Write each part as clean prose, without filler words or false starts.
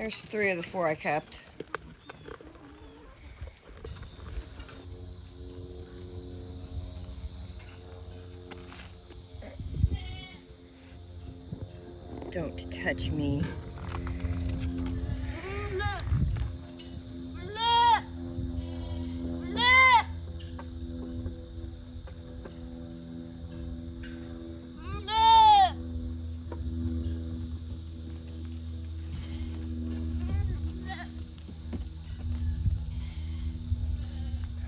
There's 3 of the 4 I kept. Don't touch me.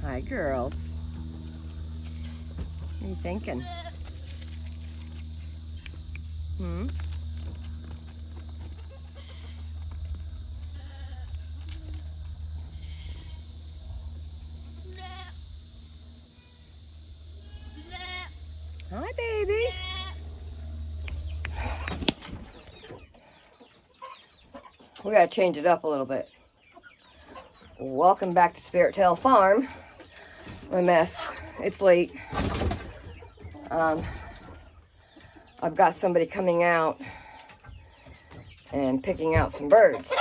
Hi, girls. What are you thinking? Hmm? Hi, babies. We gotta change it up a little bit. Welcome back to Spirit Tail Farm. My mess. It's late. I've got somebody coming out and picking out some birds.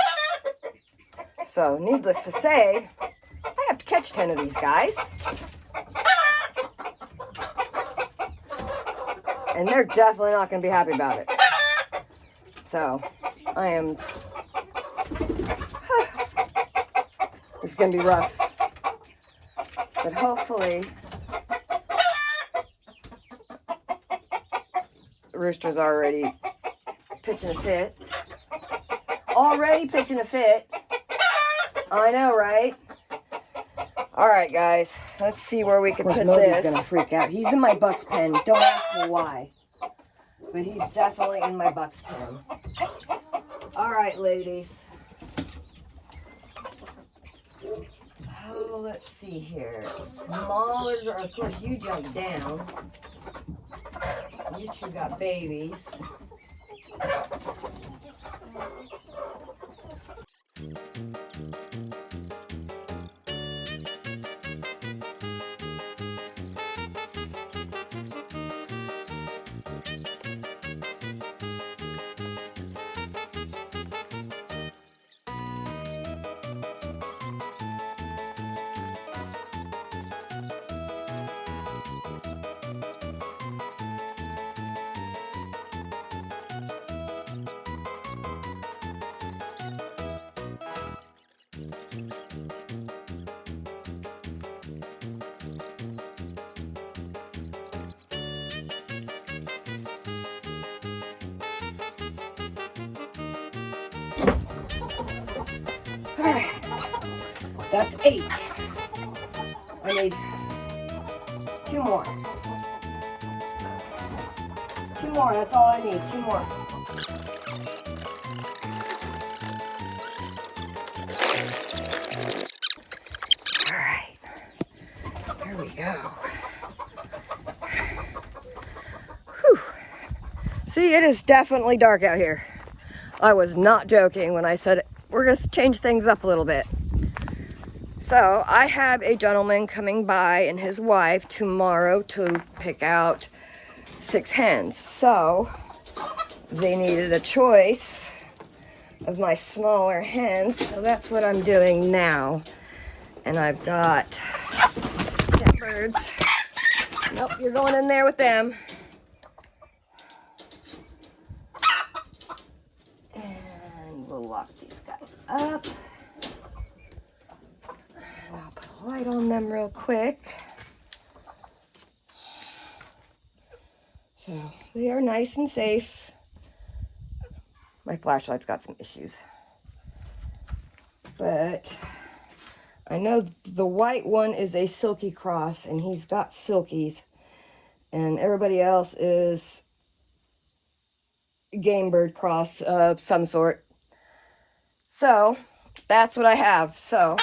So, needless to say, I have to catch 10 of these guys. And they're definitely not going to be happy about it. So, I am... This is going to be rough. But hopefully... The rooster's already pitching a fit. Already pitching a fit. I know, right? Alright, guys. Let's see where we can put this. He's going to freak out. He's in my buck's pen. Don't ask me why. But he's definitely in my buck's pen. Alright, ladies. Oh, let's see here. Smaller, of course, you jumped down. You two got babies. Alright, that's 8. I need 2 more. 2 more, that's all I need, 2 more. Alright, there we go. Whew. See, it is definitely dark out here. I was not joking when I said we're going to change things up a little bit. So I have a gentleman coming by and his wife tomorrow to pick out 6 hens. So they needed a choice of my smaller hens. So that's what I'm doing now. And I've got 10 birds. Nope, you're going in there with them. And we'll lock these guys up. And I'll put a light on them real quick. So they are nice and safe. My flashlight's got some issues. But I know the white one is a silky cross and he's got silkies. And everybody else is game bird cross of some sort. So that's what I have. So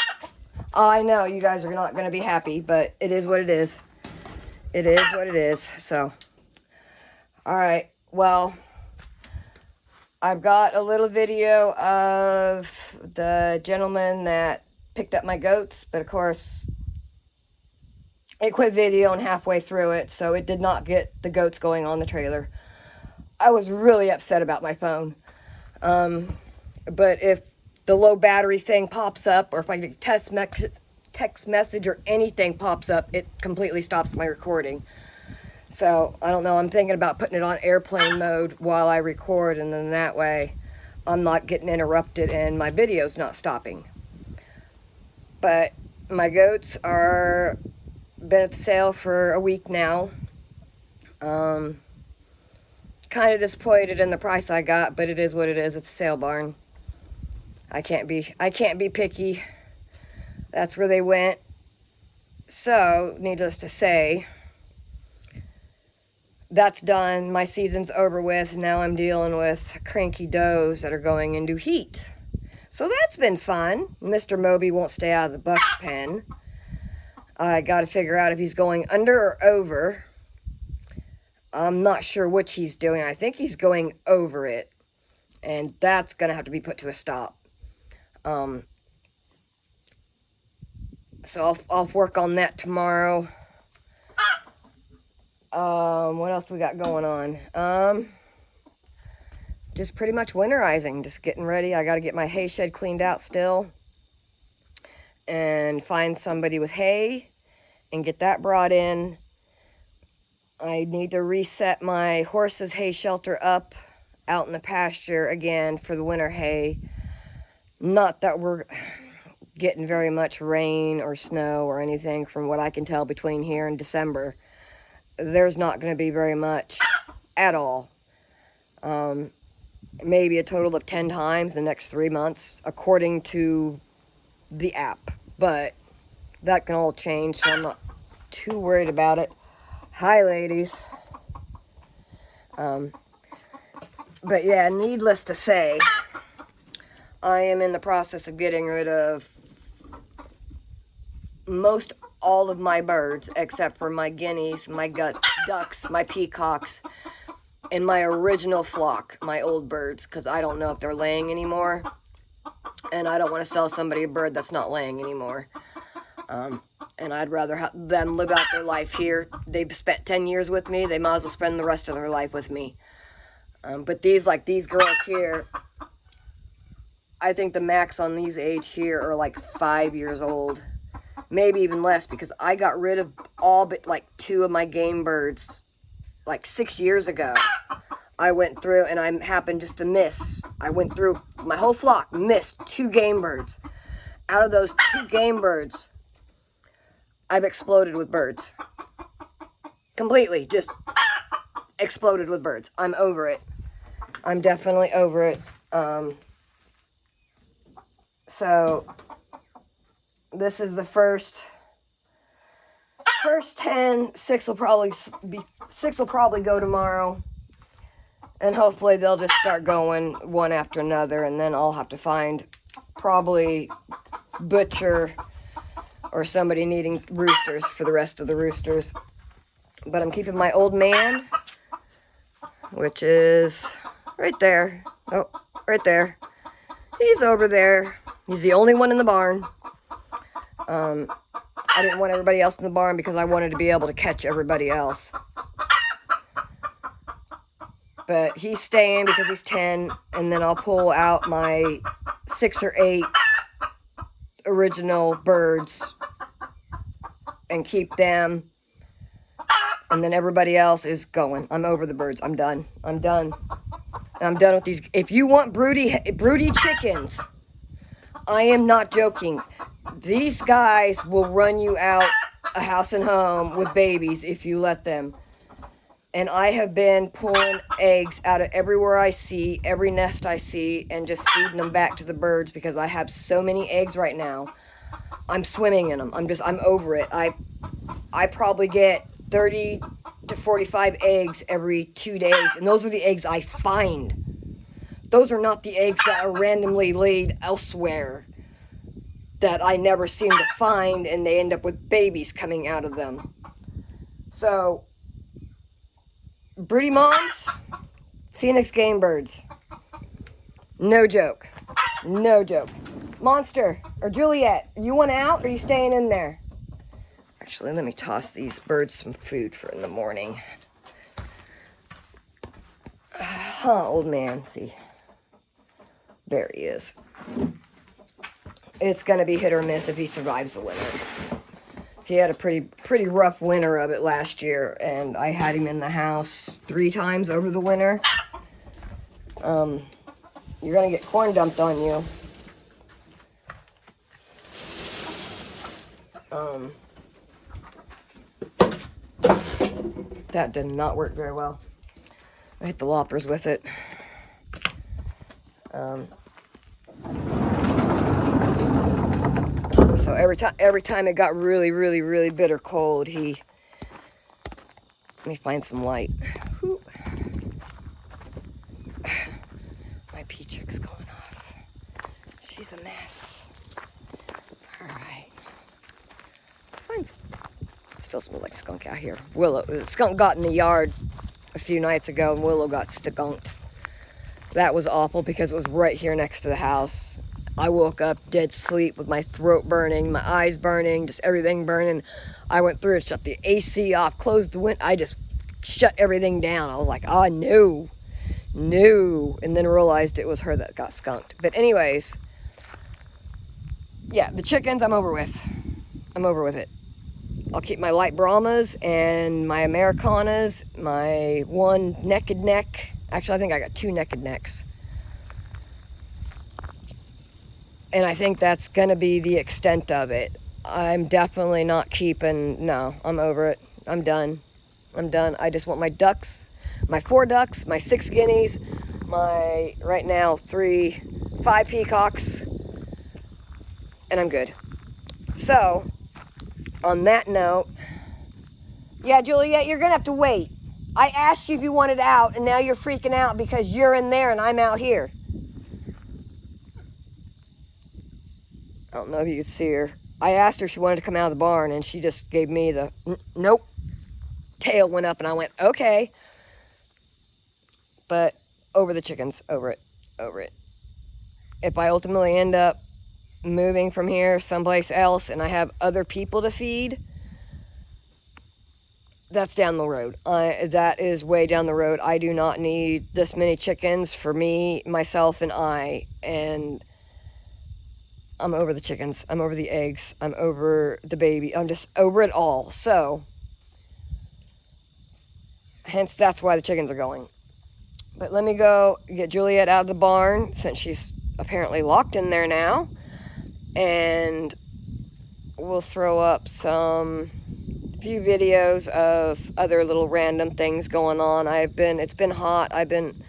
I know you guys are not going to be happy, but it is what it is. It is what it is. So, all right. Well, I've got a little video of the gentleman that picked up my goats, but of course it quit videoing halfway through it, so it did not get the goats going on the trailer. I was really upset about my phone. But if the low battery thing pops up, or if I get a text message or anything pops up, it completely stops my recording. So, I don't know, I'm thinking about putting it on airplane mode while I record, and then that way I'm not getting interrupted and my video's not stopping. But my goats are been at the sale for a week now. Kind of disappointed in the price I got, but it is what it is. It's a sale barn. I can't be picky. That's where they went. So, needless to say, that's done. My season's over with. Now I'm dealing with cranky does that are going into heat. So that's been fun. Mr. Moby won't stay out of the buck pen. I got to figure out if he's going under or over. I'm not sure which he's doing. I think he's going over it. And that's going to have to be put to a stop. So I'll work on that tomorrow. What else we got going on? Just pretty much winterizing, just getting ready. I got to get my hay shed cleaned out still and find somebody with hay and get that brought in. I need to reset my horses' hay shelter up out in the pasture again for the winter hay. Not that we're getting very much rain or snow or anything from what I can tell between here and December. There's not going to be very much at all. Maybe a total of 10 times the next 3 months, according to the app. But that can all change, so I'm not too worried about it. Hi, ladies. But yeah, needless to say, I am in the process of getting rid of most all of my birds, except for my guineas, my ducks, my peacocks, and my original flock, my old birds, because I don't know if they're laying anymore, and I don't want to sell somebody a bird that's not laying anymore. And I'd rather have them live out their life here. They've spent 10 years with me. They might as well spend the rest of their life with me. But these girls here, I think the max on these age here are like 5 years old. Maybe even less, because I got rid of all but like 2 of my game birds like 6 years ago. I went through and I happened just to miss. I went through my whole flock, missed 2 game birds. Out of those 2 game birds, I've exploded with birds. Completely, just exploded with birds. I'm over it. I'm definitely over it. So this is the first 10. 6 will probably go tomorrow, and hopefully they'll just start going one after another, and then I'll have to find probably butcher or somebody needing roosters for the rest of the roosters. But I'm keeping my old man, which is right there. Oh, right there. He's over there. He's the only one in the barn. I didn't want everybody else in the barn because I wanted to be able to catch everybody else. But he's staying because he's 10, and then I'll pull out my 6 or 8 original birds and keep them. And then everybody else is going. I'm over the birds. I'm done. I'm done with these. If you want broody chickens, I am not joking. These guys will run you out a house and home with babies if you let them. And I have been pulling eggs out of everywhere I see, every nest I see, and just feeding them back to the birds because I have so many eggs right now. I'm swimming in them. I'm over it. I probably get 30 to 45 eggs every 2 days, and those are the eggs I find. Those are not the eggs that are randomly laid elsewhere that I never seem to find, and they end up with babies coming out of them. So, broody moms, Phoenix game birds. No joke. No joke. Monster, or Juliet, you want out, or are you staying in there? Actually, let me toss these birds some food for in the morning. Old man, see. There he is. it's going to be hit or miss if he survives the winter. He had a pretty rough winter of it last year, and I had him in the house 3 times over the winter. You're going to get corn dumped on you. That did not work very well. I hit the loppers with it. So every time it got really bitter cold, let me find some light. Whew. My pea chick's going off. She's a mess. All right. Let's find some. It still smells like skunk out here. The skunk got in the yard a few nights ago, and Willow got skunked. That was awful because it was right here next to the house. I woke up dead sleep with my throat burning, my eyes burning, just everything burning. I went through and shut the AC off, closed the window. I just shut everything down. I was like, oh, no. And then realized it was her that got skunked. But anyways, yeah, the chickens I'm over with. I'm over with it. I'll keep my light Brahmas and my Americanas, my one naked neck. Actually, I think I got 2 naked necks. And I think that's going to be the extent of it. I'm definitely not keeping, no, I'm over it. I'm done. I just want my ducks, my 4 ducks, my 6 guineas, my, right now, 5 peacocks, and I'm good. So, on that note, yeah, Juliet, you're going to have to wait. I asked you if you wanted out, and now you're freaking out because you're in there and I'm out here. I don't know if you can see her. I asked her if she wanted to come out of the barn, and she just gave me the nope. Tail went up, and I went, okay. But over the chickens, over it. If I ultimately end up moving from here someplace else and I have other people to feed, that's down the road. That is way down the road. I do not need this many chickens for me, myself, and I. And I'm over the chickens. I'm over the eggs. I'm over the baby. I'm just over it all. So, hence that's why the chickens are going. But let me go get Juliet out of the barn since she's apparently locked in there now. And we'll throw up some few videos of other little random things going on. It's been hot. I've been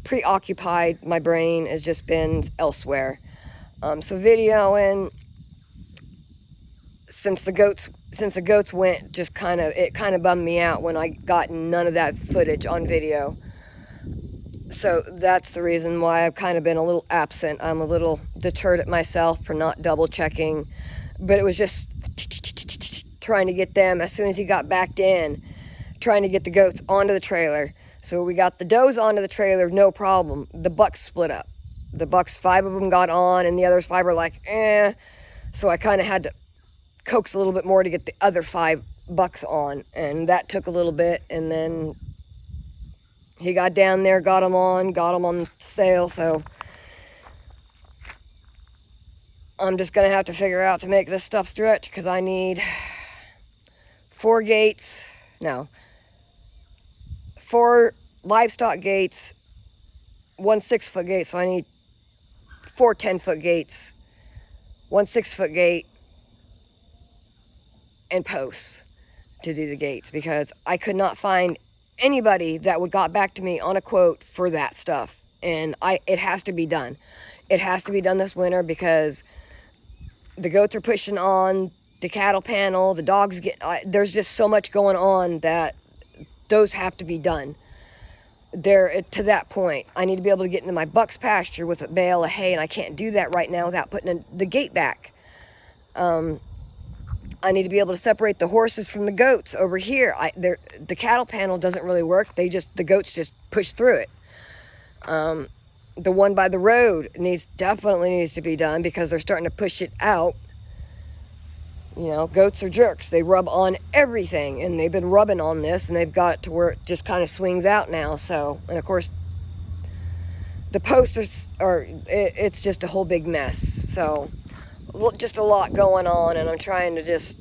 preoccupied. My brain has just been elsewhere. So videoing since the goats went, it kind of bummed me out when I got none of that footage on video. So that's the reason why I've kind of been a little absent. I'm a little deterred at myself for not double checking, but it was just trying to get them, as soon as he got backed in, trying to get the goats onto the trailer. So we got the does onto the trailer, no problem. The bucks split up. The bucks, 5 of them got on, and the other 5 were like, eh. So I kind of had to coax a little bit more to get the other 5 bucks on, and that took a little bit, and then he got down there, got them on sale, so I'm just going to have to figure out to make this stuff stretch, because I need 4 livestock gates, 1 6-foot gate, so I need 4 10-foot gates, 1 6-foot gate, and posts to do the gates, because I could not find anybody that would got back to me on a quote for that stuff, and it has to be done. It has to be done this winter because the goats are pushing on the cattle panel, the dogs there's just so much going on that those have to be done. They're to that point. I need to be able to get into my buck's pasture with a bale of hay, and I can't do that right now without putting the gate back. I need to be able to separate the horses from the goats over here. The cattle panel doesn't really work. The goats just push through it. The one by the road definitely needs to be done because they're starting to push it out. You know, goats are jerks. They rub on everything, and they've been rubbing on this, and they've got it to where it just kind of swings out now. So, and of course, the posts it's just a whole big mess. So, just a lot going on, and I'm trying to just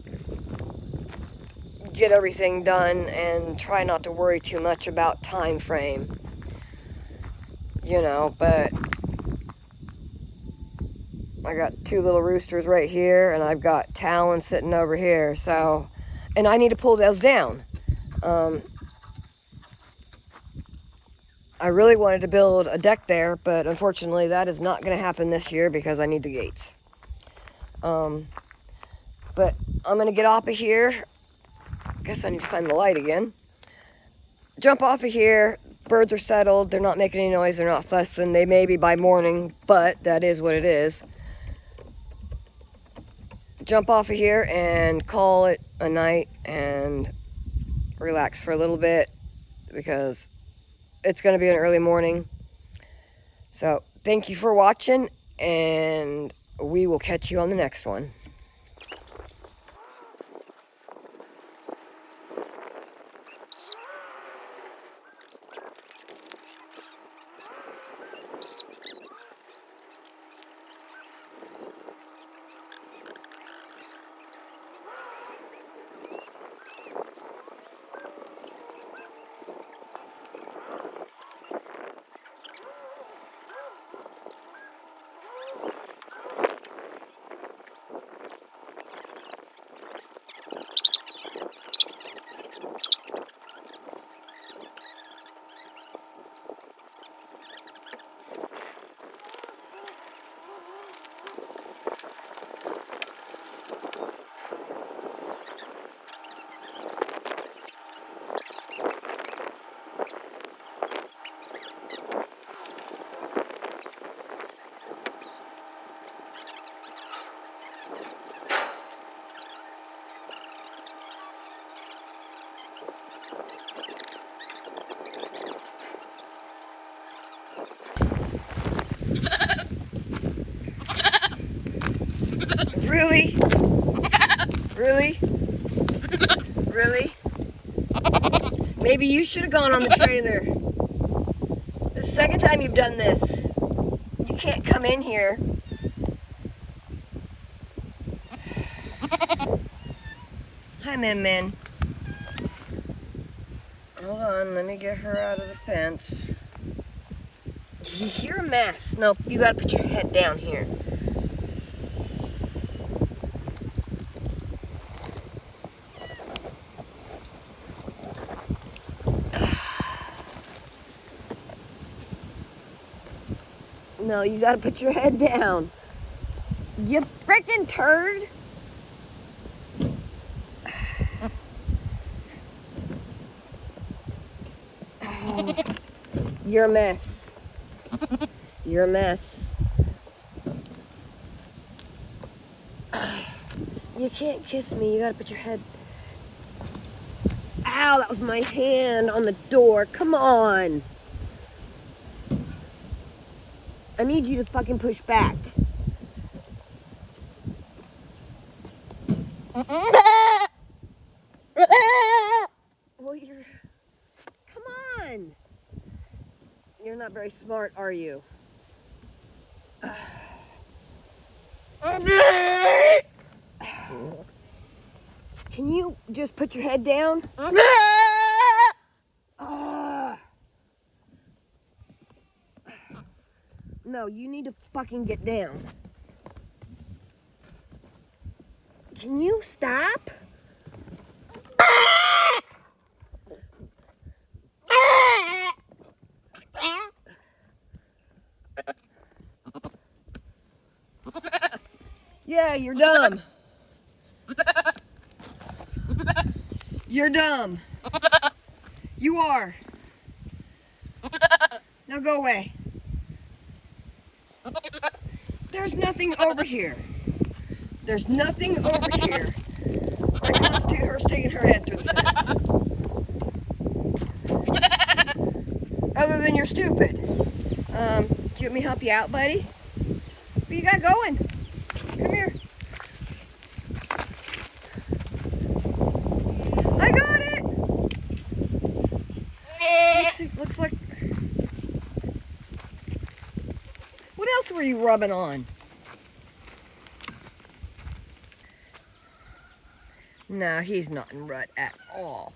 get everything done and try not to worry too much about time frame, you know. But I got 2 little roosters right here, and I've got Talon sitting over here, so, and I need to pull those down. I really wanted to build a deck there, but unfortunately that is not going to happen this year because I need the gates. But I'm going to get off of here. Guess I need to find the light again. Jump off of here. Birds are settled. They're not making any noise. They're not fussing. They may be by morning, but that is what it is. Jump off of here and call it a night and relax for a little bit because it's going to be an early morning. So thank you for watching, and we will catch you on the next one. Really? Really? Really? Maybe you should have gone on the trailer. This is the second time you've done this. You can't come in here. Hi, Min. Hold on, let me get her out of the fence. You're a mess. No, you gotta put your head down here. No, you gotta put your head down. You freaking turd. Oh, you're a mess. You're a mess. You can't kiss me. You gotta put your head. Ow, that was my hand on the door. Come on. I need you to fucking push back. Well, come on. You're not very smart, are you? Can you just put your head down? No, you need to fucking get down. Can you stop? Yeah, you're dumb. You're dumb. You are. Now go away. There's nothing over here. There's nothing over here. I constitute her sticking her head through the fence. Other than you're stupid. Do you want me to help you out, buddy? What you got going? Come here. I got it! Looks like... What else were you rubbing on? No, he's not in rut at all.